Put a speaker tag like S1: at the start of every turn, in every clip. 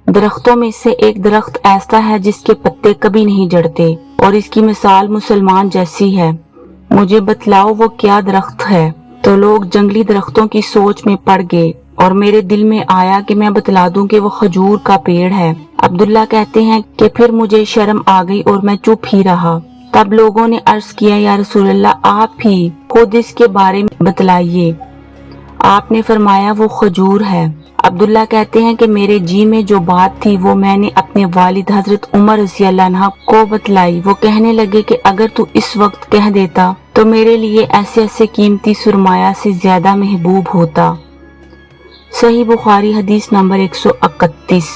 S1: درختوں میں سے ایک درخت ایسا ہے جس کے پتے کبھی نہیں جڑتے اور اس کی مثال مسلمان جیسی ہے، مجھے بتلاؤ وہ کیا درخت ہے؟ تو لوگ جنگلی درختوں کی سوچ میں پڑ گئے اور میرے دل میں آیا کہ میں بتلا دوں کہ وہ کھجور کا پیڑ ہے۔ عبداللہ کہتے ہیں کہ پھر مجھے شرم آ گئی اور میں چپ ہی رہا۔ تب لوگوں نے عرض کیا، یا رسول اللہ آپ ہی خود اس کے بارے میں بتلائیے۔ آپ نے فرمایا وہ کھجور ہے۔ عبداللہ کہتے ہیں کہ میرے جی میں جو بات تھی وہ میں نے اپنے والد حضرت عمر رضی اللہ عنہ کو بتلائی۔ وہ کہنے لگے کہ اگر تو اس وقت کہہ دیتا تو میرے لیے ایسے قیمتی سرمایہ سے زیادہ محبوب ہوتا۔ صحیح بخاری حدیث نمبر 131۔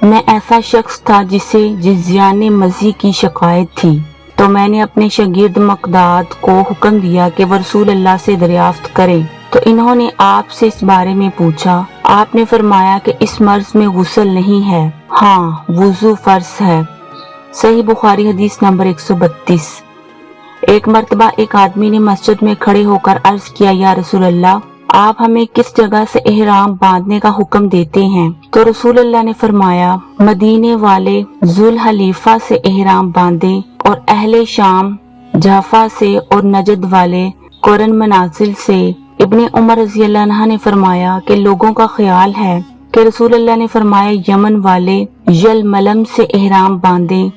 S1: میں ایسا شخص تھا جسے جزیان مزی کی شکایت تھی، تو میں نے اپنے شاگرد مقداد کو حکم دیا کہ وہ رسول اللہ سے دریافت کریں، تو انہوں نے آپ سے اس بارے میں پوچھا۔ آپ نے فرمایا کہ اس مرض میں غسل نہیں ہے، ہاں وضو فرض ہے۔ صحیح بخاری حدیث نمبر 132۔ ایک مرتبہ ایک آدمی نے مسجد میں کھڑے ہو کر عرض کیا، یا رسول اللہ آپ ہمیں کس جگہ سے احرام باندھنے کا حکم دیتے ہیں؟ تو رسول اللہ نے فرمایا مدینے والے ذوالحلیفہ سے احرام باندھیں، اور اہل شام جحفہ سے، اور نجد والے قرن منازل سے۔ ابن عمر رضی اللہ عنہ نے فرمایا کہ لوگوں کا خیال ہے کہ رسول اللہ نے فرمایا یمن والے یلملم سے احرام باندھیں،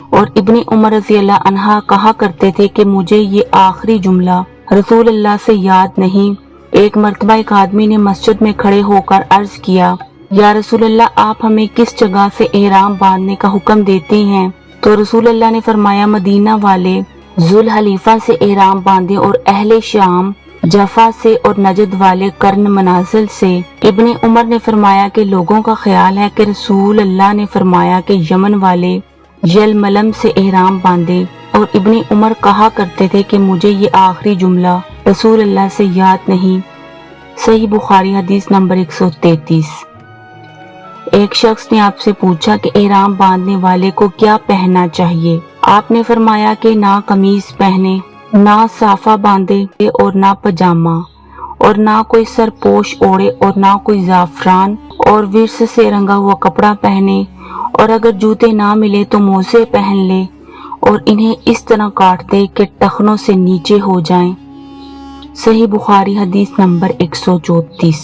S1: اور ابن عمر رضی اللہ عنہ کہا کرتے تھے کہ مجھے یہ آخری جملہ رسول اللہ سے یاد نہیں۔ ایک مرتبہ ایک آدمی نے مسجد میں کھڑے ہو کر عرض کیا، یا رسول اللہ آپ ہمیں کس جگہ سے احرام باندھنے کا حکم دیتے ہیں؟ تو رسول اللہ نے فرمایا مدینہ والے ذوالحلیفہ سے احرام باندھیں، اور اہل شام جفا سے، اور نجد والے قرن منازل سے۔ ابن عمر نے فرمایا کہ لوگوں کا خیال ہے کہ رسول اللہ نے فرمایا کہ یمن والے یلملم سے احرام باندھے، اور ابن عمر کہا کرتے تھے کہ مجھے یہ آخری جملہ رسول اللہ سے یاد نہیں۔ صحیح بخاری حدیث نمبر 133۔ ایک شخص نے آپ سے پوچھا کہ احرام باندھنے والے کو کیا پہننا چاہیے؟ آپ نے فرمایا کہ نہ قمیض پہنے، نہ صافہ باندھے، اور نہ پجامہ، اور نہ کوئی سرپوش اوڑھے، اور نہ کوئی زعفران اور ورس سے رنگا ہوا کپڑا پہنے، اور اگر جوتے نہ ملے تو موزے پہن لے، اور انہیں اس طرح کاٹ دے کہ ٹخنوں سے نیچے ہو جائیں۔ صحیح بخاری حدیث نمبر 134۔